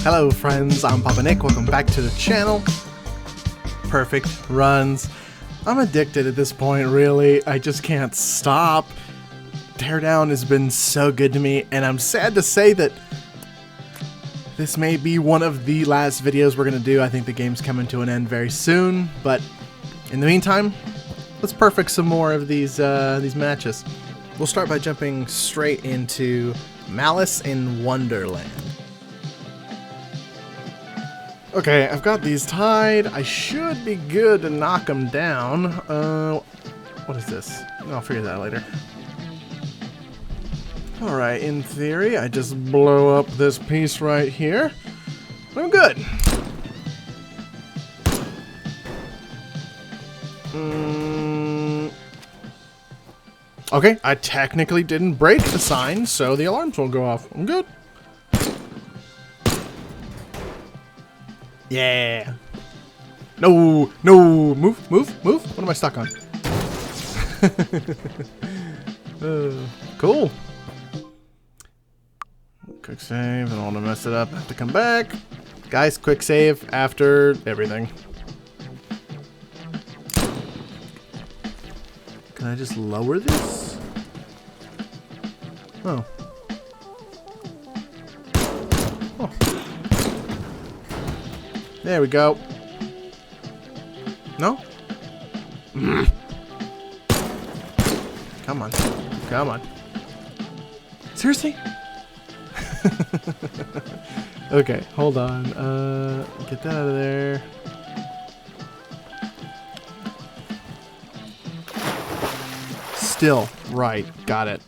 Hello friends, I'm Papa Nick, welcome back to the channel. Perfect runs. I'm addicted at this point, really. I just can't stop. Teardown has been so good to me, and I'm sad to say that this may be one of the last videos we're going to do. I think the game's coming to an end very soon, but in the meantime, let's perfect some more of these matches. We'll start by jumping straight into Malice in Wonderland. Okay, I've got these tied. I should be good to knock them down. What is this? I'll figure that out later. Alright, in theory, I just blow up this piece right here. I'm good. Okay, I technically didn't break the sign, so the alarms won't go off. I'm good. Yeah. No, no, move. What am I stuck on? Cool. Quick save, I don't want to mess it up. I have to come back. Guys, quick save after everything. Can I just lower this? Oh. Oh. There we go. No? Come on. Come on. Seriously? Okay, hold on. Get that out of there. Still right. Got it.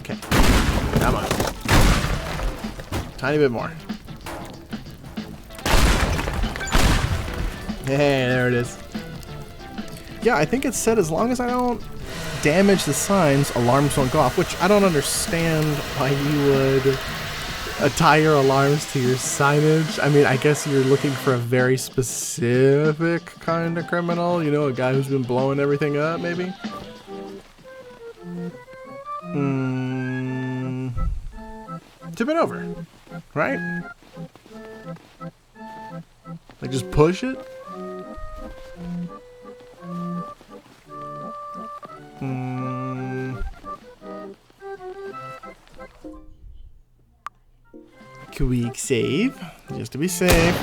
Okay. Come on. Tiny bit more. Hey, there it is. Yeah, I think it said as long as I don't damage the signs, alarms won't go off, which I don't understand why you would tie your alarms to your signage. I mean, I guess you're looking for a very specific kind of criminal, you know, a guy who's been blowing everything up, maybe? Tip it over, right? Like, just push it? Quick save, just to be safe.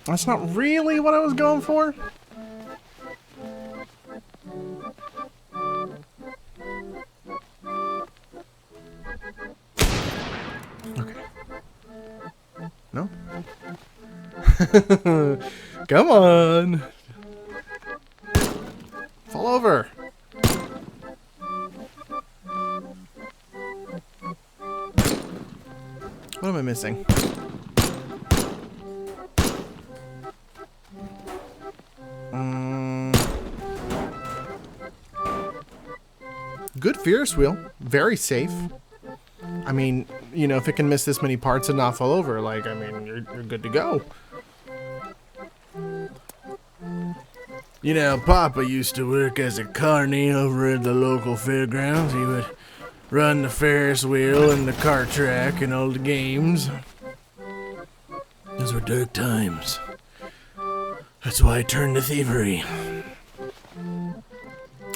That's not really what I was going for. Okay. No? Come on. Fall over. What am I missing? Good Ferris wheel. Very safe. I mean, you know, if it can miss this many parts and not fall over, like, I mean, you're good to go. You know, Papa used to work as a carny over at the local fairgrounds. He would run the Ferris wheel and the cart track and all the games. Those were dark times. That's why I turned to thievery.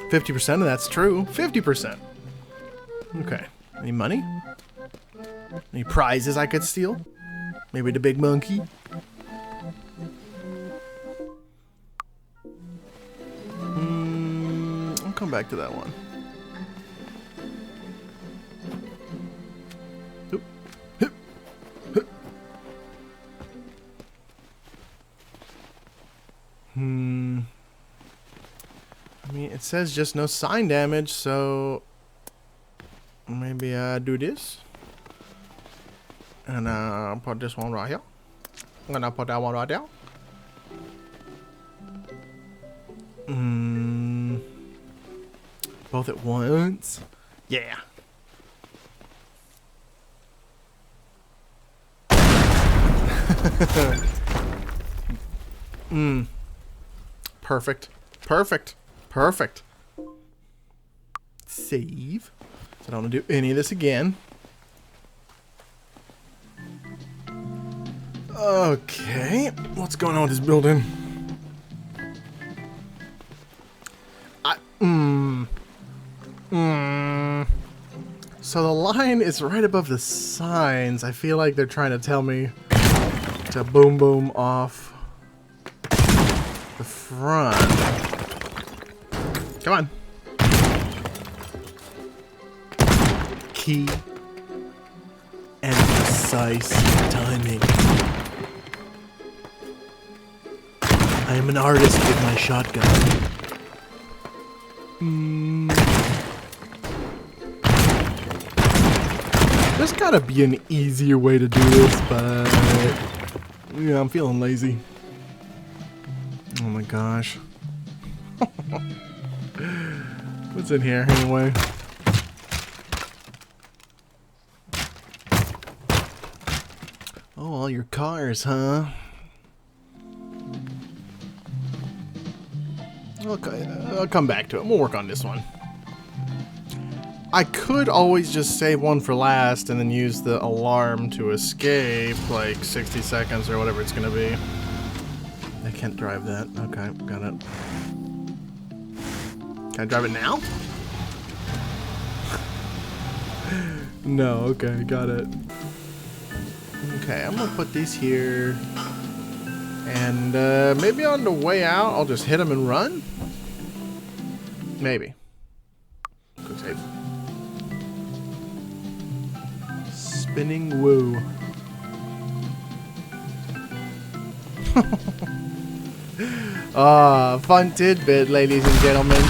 50% of that's true. 50%. Okay. Any money? Any prizes I could steal? Maybe the big monkey? I'll come back to that one. Oop. Hup. Hup. I mean, it says just no sign damage, so maybe I do this. And put this one right here. I'm gonna put that one right there. Both at once? Yeah. Perfect. Perfect. Perfect. Save. So I don't want to do any of this again. Okay. What's going on with this building? So the line is right above the signs. I feel like they're trying to tell me to boom boom off the front. Come on. Key and precise timing. I am an artist with my shotgun. There's gotta be an easier way to do this, but yeah, I'm feeling lazy. Oh my gosh. What's in here anyway? Oh, all your cars, huh? Okay, I'll come back to it. We'll work on this one. I could always just save one for last and then use the alarm to escape, like 60 seconds or whatever it's gonna be. I can't drive that. Okay, got it. Can I drive it now? No, okay, got it. Okay, I'm gonna put these here. And maybe on the way out, I'll just hit them and run? Maybe. Quick save. Spinning woo. Fun tidbit, ladies and gentlemen.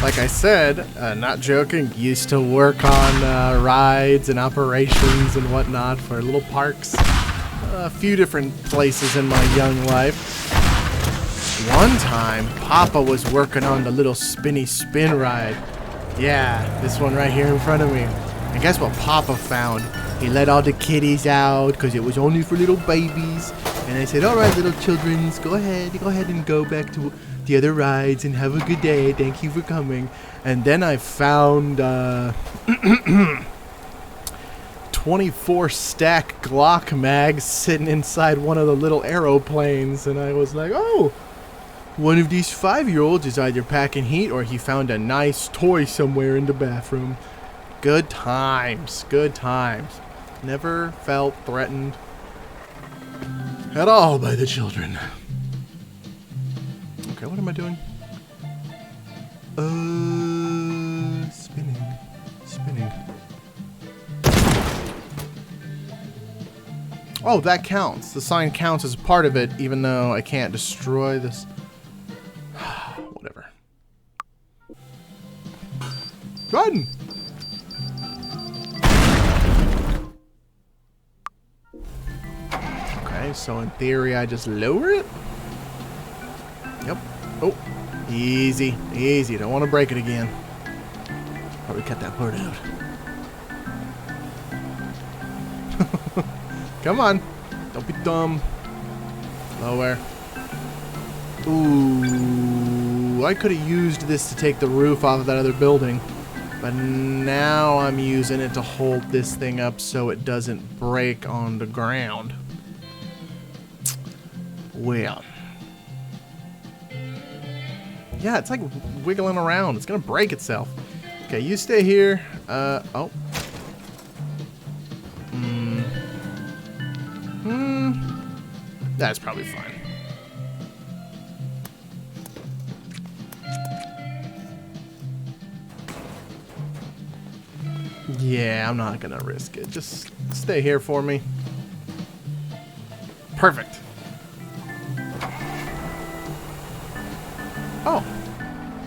Like I said, not joking, used to work on rides and operations and whatnot for little parks. A few different places in my young life. One time, Papa was working on the little spinny spin ride. Yeah, this one right here in front of me. And guess what Papa found? He let all the kiddies out because it was only for little babies. And I said, all right, little children, go ahead and go back to the other rides and have a good day. Thank you for coming. And then I found 24 stack Glock mags sitting inside one of the little aeroplanes. And I was like, oh, one of these 5-year-olds is either packing heat or he found a nice toy somewhere in the bathroom. Good times. Good times. Never felt threatened at all by the children. Okay, what am I doing? Spinning. Oh, that counts. The sign counts as part of it, even though I can't destroy this. Whatever. Run! Okay, so in theory, I just lower it? Yep. Oh, easy, easy. Don't want to break it again. Probably cut that part out. Come on. Don't be dumb. Lower. Ooh, I could have used this to take the roof off of that other building. But now I'm using it to hold this thing up so it doesn't break on the ground. Well. Yeah, it's like wiggling around. It's gonna break itself. Okay, you stay here. Oh. That's probably fine. Yeah, I'm not gonna risk it. Just stay here for me. Perfect. Oh.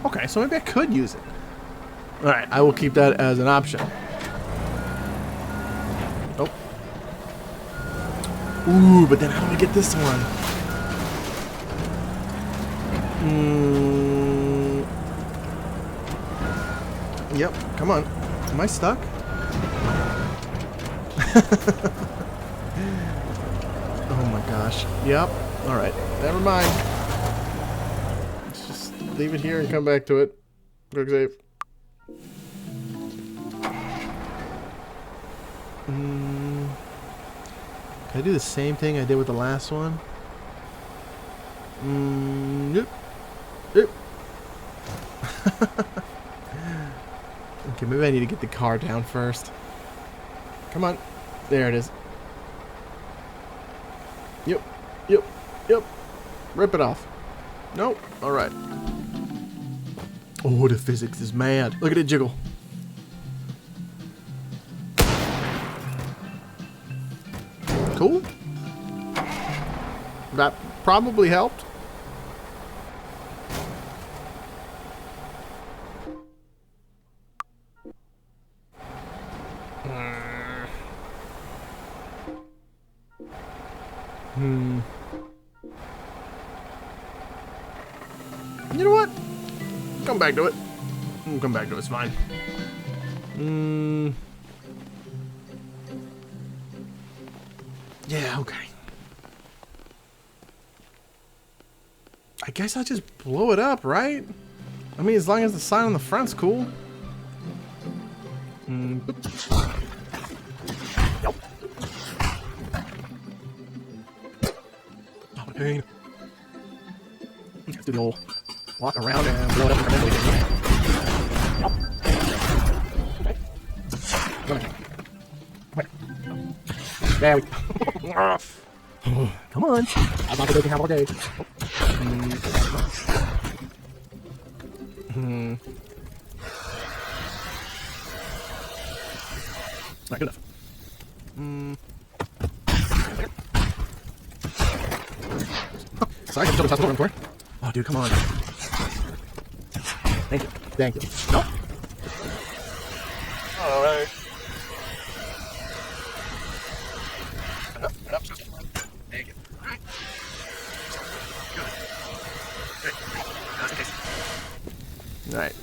Okay, so maybe I could use it. Alright, I will keep that as an option. Oh. Ooh, but then how do I get this one? Yep, come on. Am I stuck? Oh my gosh. Yep. Alright, never mind. Let's just leave it here and come back to it. Quick save. Can I do the same thing I did with the last one? Yep. Yep. Okay, maybe I need to get the car down first. Come on. There it is. Yep. Yep. Yep. Rip it off. Nope. Alright. Oh, the physics is mad. Look at it jiggle. Cool. That probably helped. You know what? Come back to it. Come back to it. It's fine. Yeah, okay. I guess I'll just blow it up, right? I mean, as long as the sign on the front's cool. Yep. Oh, dang. Let's do the old walk around and blow it up incrementally. Yep. Okay. There we go. Come on. I'm not going to have all day. Not good enough. Sorry, I'm still over for. Oh, dude, come on. Thank you. Thank you. No. All right. Enough. Thank you. All right. Good. Good. That's okay. All right.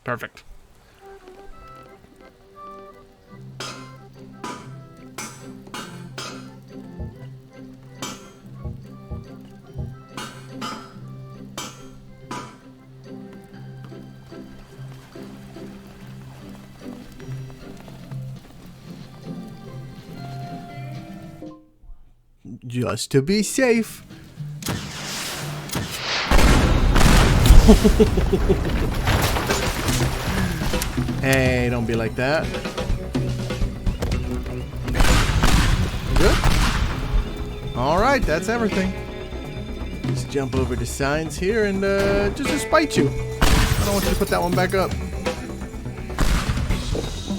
Perfect. Just to be safe. Hey, don't be like that. Good? Alright, that's everything. Just jump over to signs here and just to spite you. I don't want you to put that one back up.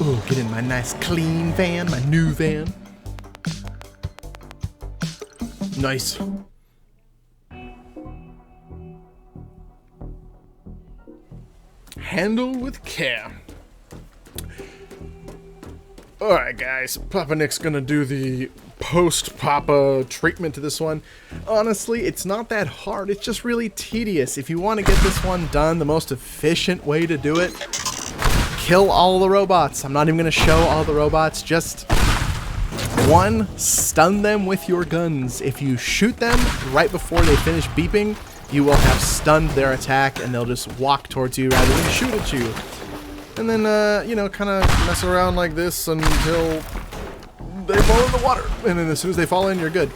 Ooh, get in my nice clean van, my new van. Nice. Handle with care. Alright guys, Papa Nick's gonna do the post-Papa treatment to this one. Honestly, it's not that hard, it's just really tedious. If you want to get this one done, the most efficient way to do it, kill all the robots. I'm not even gonna show all the robots, just one, stun them with your guns. If you shoot them right before they finish beeping, you will have stunned their attack and they'll just walk towards you rather than shoot at you. And then, you know, kind of mess around like this until they fall in the water. And then as soon as they fall in, you're good.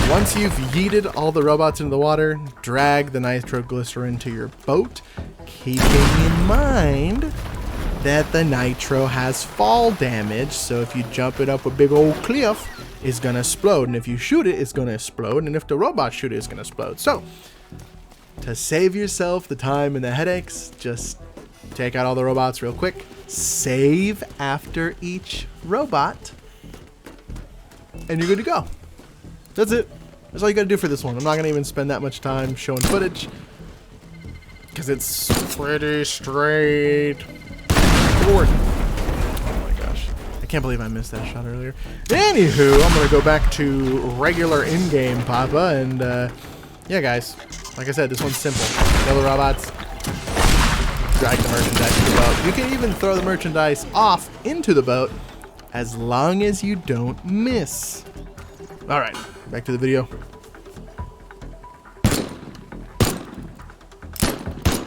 Once you've yeeted all the robots into the water, drag the nitroglycerin to your boat, keeping in mind that the nitro has fall damage, so if you jump it up a big old cliff, it's gonna explode, and if you shoot it, it's gonna explode, and if the robot shoot it, it's gonna explode. So, to save yourself the time and the headaches, just take out all the robots real quick, save after each robot, and you're good to go. That's it. That's all you gotta do for this one. I'm not gonna even spend that much time showing footage, because it's pretty straight. Oh my gosh. I can't believe I missed that shot earlier. Anywho, I'm gonna go back to regular in-game Papa, and yeah, guys. Like I said, this one's simple. Kill the robots. Drag the merchandise to the boat. You can even throw the merchandise off into the boat, as long as you don't miss. All right, back to the video.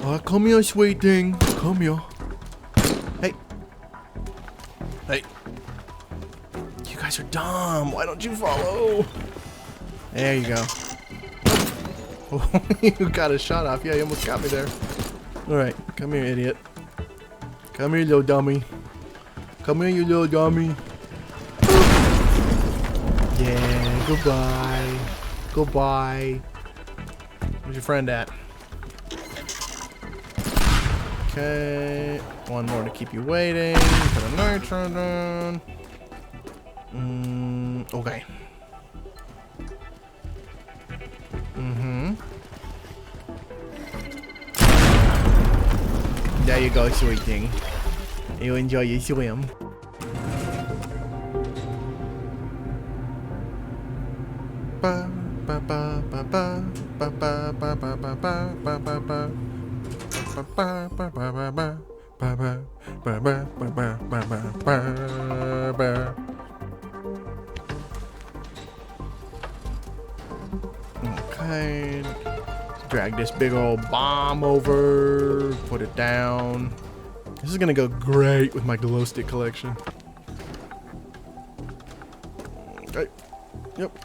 Oh, come here, sweet thing. Come here. Hey. Hey. You guys are dumb. Why don't you follow? There you go. Oh, you got a shot off. Yeah, you almost got me there. Alright, come here, idiot. Come here, little dummy. Come here, you little dummy. Yeah, goodbye. Goodbye. Where's your friend at? Okay, one more to keep you waiting. Put a nitro down. Okay. There you go, sweet thing. You enjoy your swim. Ba ba ba ba ba ba ba ba ba ba ba ba ba ba. Okay, drag this big old bomb over, put it down. This is gonna go great with my glow stick collection. Okay. Yep.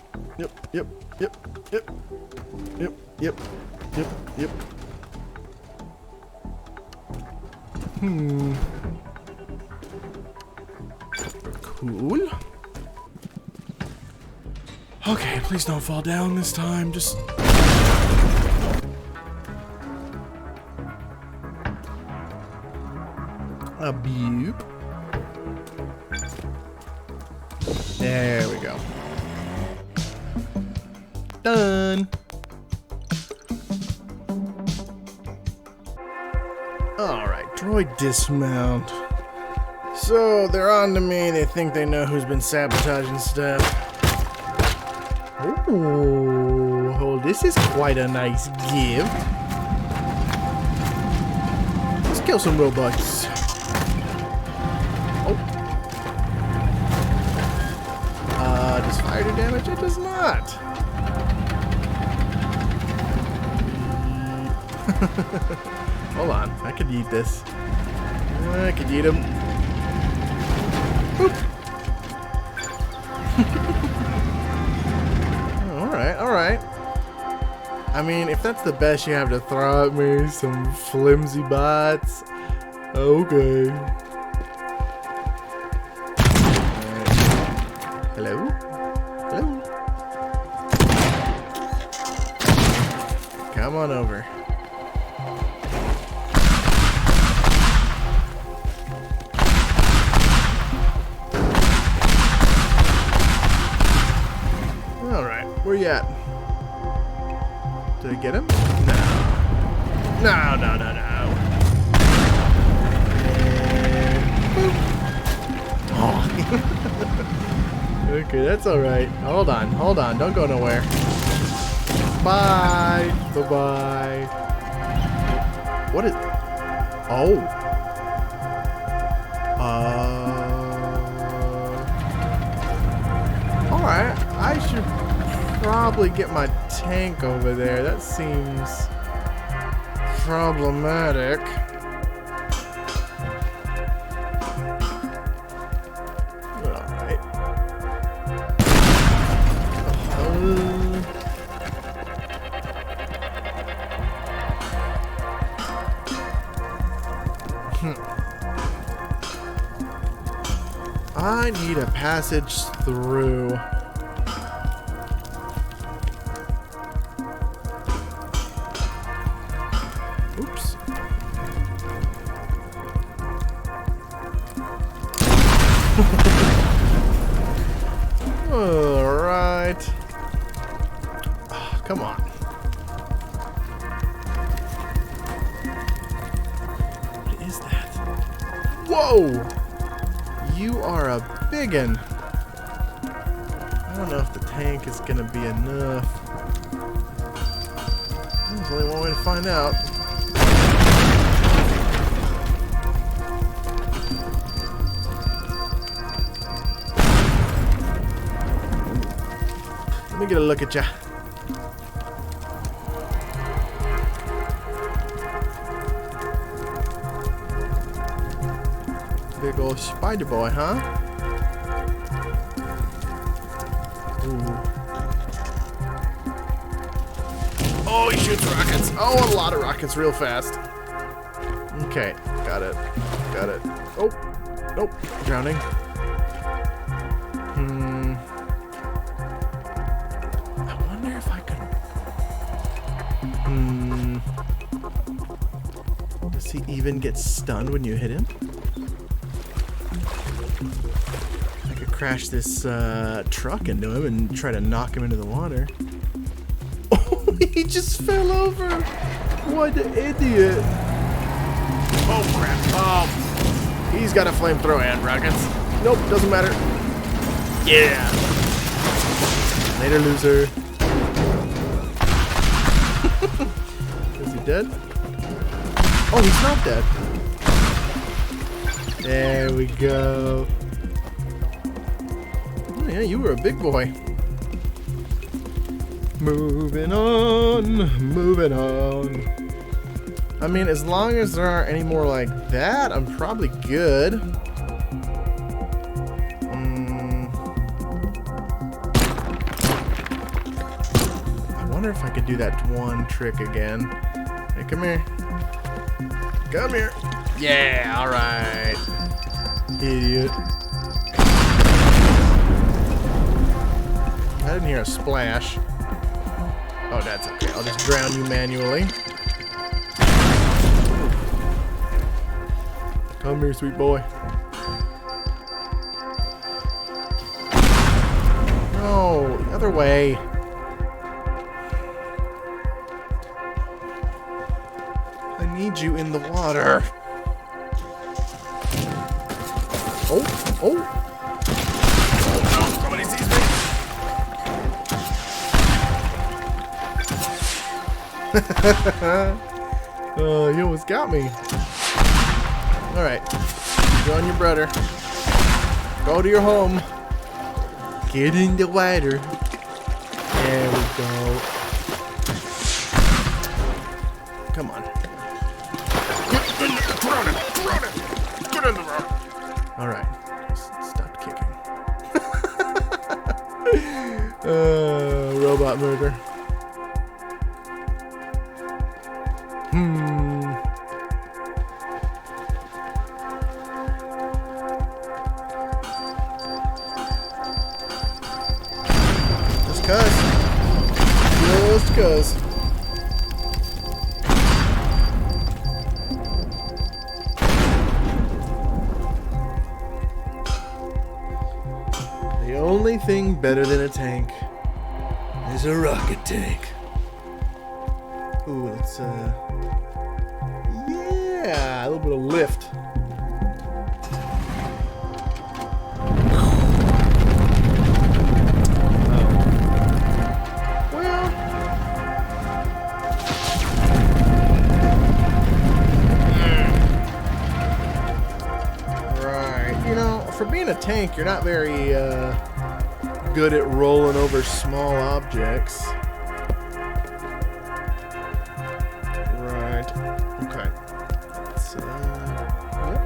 Cool. Okay, please don't fall down this time. Just a beep. There we go. Done. Alright, Droid Dismount. So, they're on to me. They think they know who's been sabotaging stuff. Oh, this is quite a nice gift. Let's kill some robots. Oh. Does fire do damage? It does not. Hold on, I could eat this. I could eat him. Alright. I mean, if that's the best you have to throw at me, some flimsy bots. Okay. Hello? Hello? Come on over. Alright, where you at? Did I get him? No. No. Oh. Okay, that's alright. Hold on. Don't go nowhere. Bye. Bye-bye. What is... Oh. Alright, I should probably get my tank over there. That seems problematic. Alright. I need a passage through. Oops. All right. Oh, come on. What is that? Whoa! You are a biggin'. I don't know if the tank is gonna be enough. There's only one way to find out. Let me get a look at ya. Big old spider boy, huh? Ooh. Oh, he shoots rockets. Oh, a lot of rockets real fast. Okay, got it. Got it. Oh, nope, drowning. I wonder if I can... Does he even get stunned when you hit him? I could crash this truck into him and try to knock him into the water. Oh, he just fell over. What an idiot. Oh, crap. Oh, he's got a flamethrower and rockets. Nope, doesn't matter. Yeah. Later, loser. Is he dead? Oh, he's not dead. There we go. Oh, yeah, you were a big boy. Moving on, moving on. I mean, as long as there aren't any more like that, I'm probably good. I wonder if I could do that one trick again. Hey, come here. Come here. Yeah, alright. Idiot. I didn't hear a splash. Oh, that's okay. I'll just drown you manually. Come here, sweet boy. No, the other way. I need you in the water. Oh, oh. Oh no, somebody sees me. Oh, you almost got me. Alright. You're on your brother. Go to your home. Get in the water. There we go. Come on. Get in there. Drown it. Drown it. Get in the water. Alright. Stop kicking. Robot murder. Just cuz. The only thing better than a tank is a rocket tank. Ooh, let's yeah, a little bit of lift. For being a tank, you're not very good at rolling over small objects. Right. Okay. So, yep.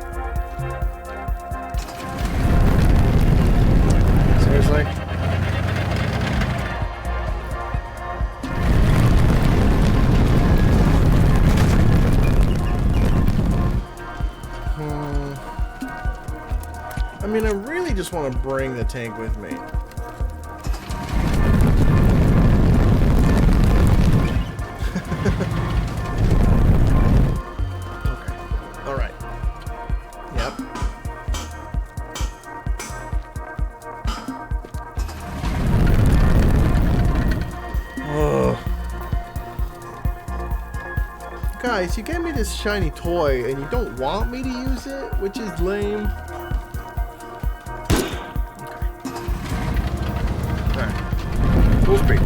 Seriously? I mean, I really just want to bring the tank with me. Okay. Alright. Yep. Oh. Guys, you gave me this shiny toy and you don't want me to use it, which is lame. Full speed.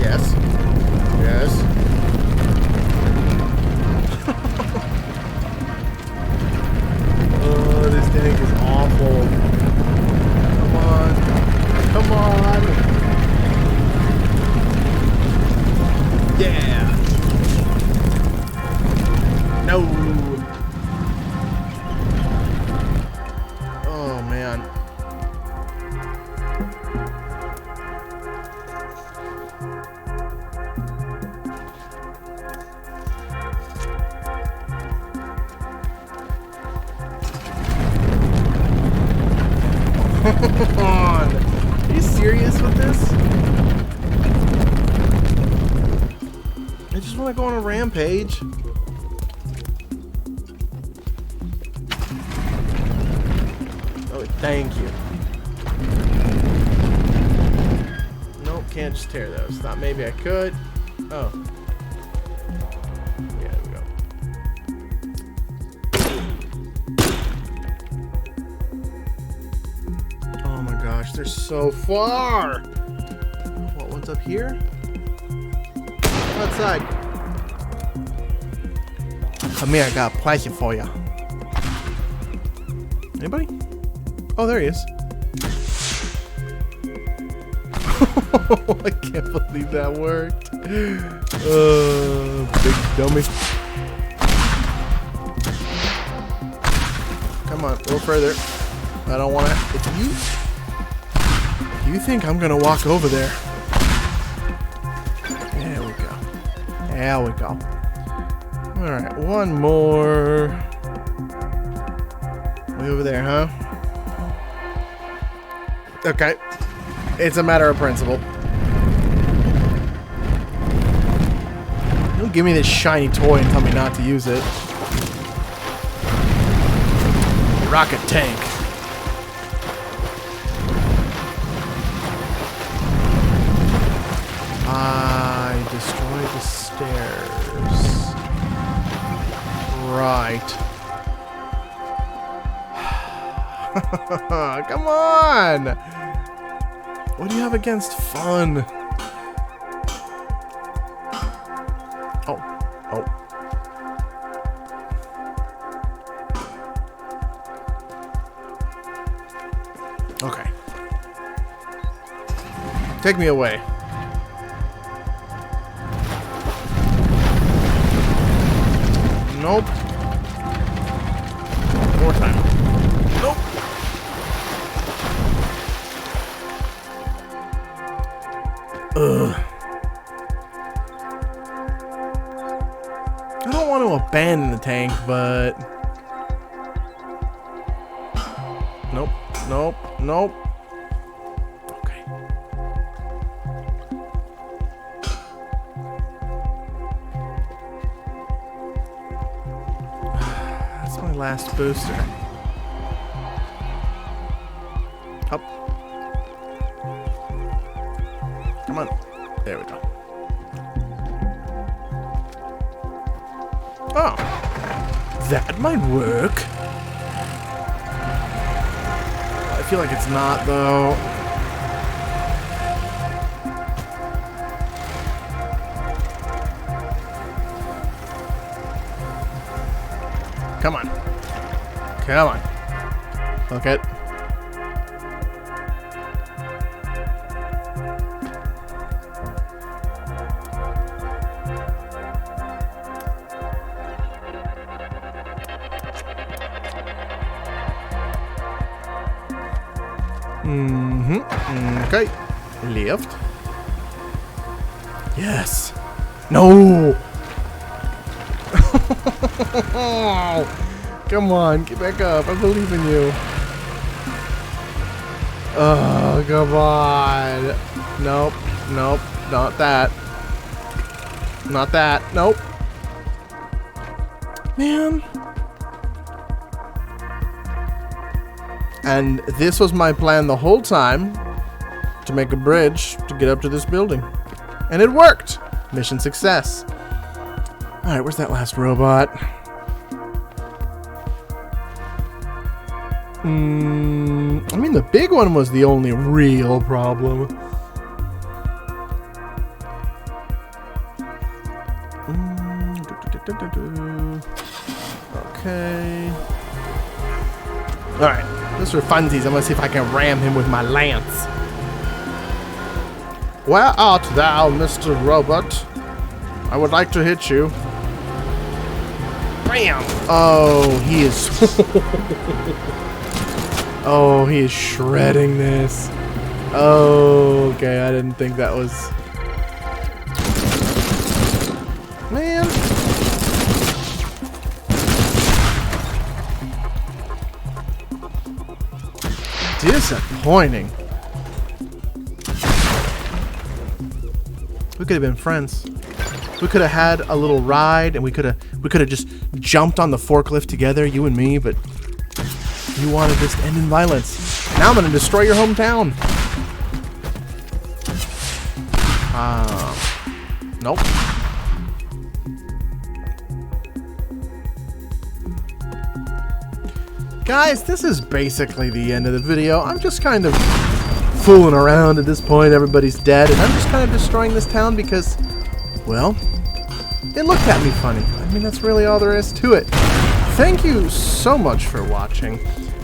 Yes. Yes. Oh, this tank is awful. Come on. Come on. Yeah. No. Oh, man. Come on. Are you serious with this? I just want to go on a rampage. Oh, thank you. Nope, can't just tear those. Thought maybe I could. Oh. Yeah, there we go. Oh my gosh, they're so far. What one's up here? Outside. Come here, I got a pleasure for you. Anybody? Oh, there he is. I can't believe that worked. Big dummy. Come on, a little further. I don't want to. If you think I'm gonna walk over there. There we go. There we go. Alright, one more. Way over there, huh? Okay. It's a matter of principle. Don't give me this shiny toy and tell me not to use it. Rocket tank. I destroyed the stairs. Right. Come on! What do you have against fun? Oh. Oh. Okay. Take me away. Nope. More time. Nope. Ugh. I don't want to abandon the tank, but... Nope. Nope. Nope. Okay. That's my last booster. Up. Come on. There we go. Oh. That might work. I feel like it's not, though. Come on. Come on. Look it. Okay. Left. Yes. No. Come on, get back up. I believe in you. Oh, come on. Nope. Nope. Not that. Not that. Nope. Man. And this was my plan the whole time, to make a bridge to get up to this building. And it worked! Mission success. Alright, where's that last robot? I mean, the big one was the only real problem. Okay. Alright, just for funsies, I'm gonna see if I can ram him with my lance. Where art thou, Mr. Robot? I would like to hit you. Bam! Oh, he is... Oh, he is shredding this. Oh, okay, I didn't think that was... Man. Disappointing. We could have been friends. We could have had a little ride, and we could have just jumped on the forklift together, you and me, but you wanted this to end in violence. Now I'm gonna destroy your hometown. Nope. Guys, this is basically the end of the video. I'm just kind of fooling around at this point. Everybody's dead, and I'm just kind of destroying this town because, well, it looked at me funny. I mean, that's really all there is to it. Thank you so much for watching.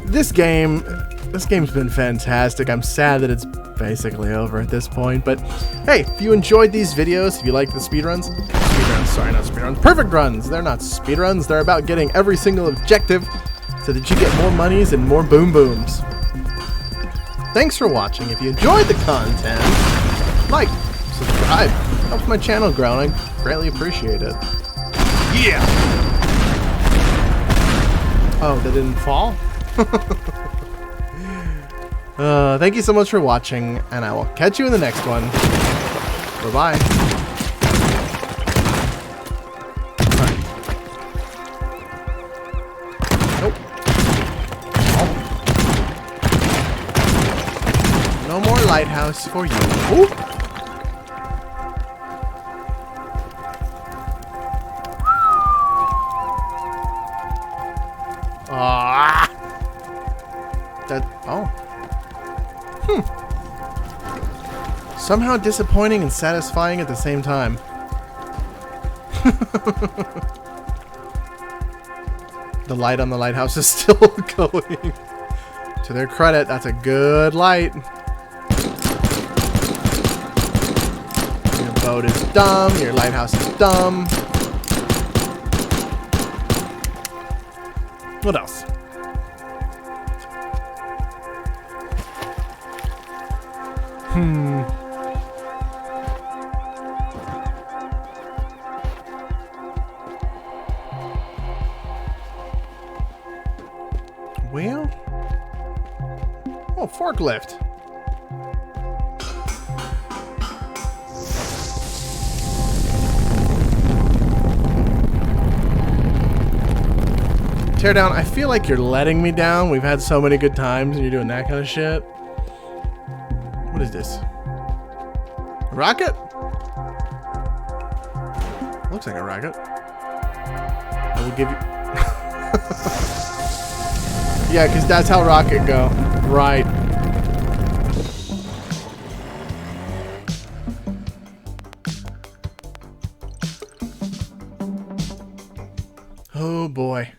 This game's been fantastic. I'm sad that it's basically over at this point, but hey, if you enjoyed these videos, if you like the speedruns, sorry, not speedruns, perfect runs. They're not speedruns. They're about getting every single objective so that you get more monies and more boom booms. Thanks for watching. If you enjoyed the content, like, subscribe. Helps my channel grow, and I greatly appreciate it. Yeah! Oh, that didn't fall? Thank you so much for watching, and I will catch you in the next one. Bye-bye. Nope. Oh. No more lighthouse for you. Ooh. Ah. That. Oh. Somehow disappointing and satisfying at the same time. The light on the lighthouse is still going. To their credit, that's a good light. Your boat is dumb. Your lighthouse is dumb. What else? Well, oh, forklift. Teardown, I feel like you're letting me down. We've had so many good times and you're doing that kind of shit. What is this? A rocket? Looks like a rocket. I will give you... Yeah, because that's how rocket go. Right. Oh boy.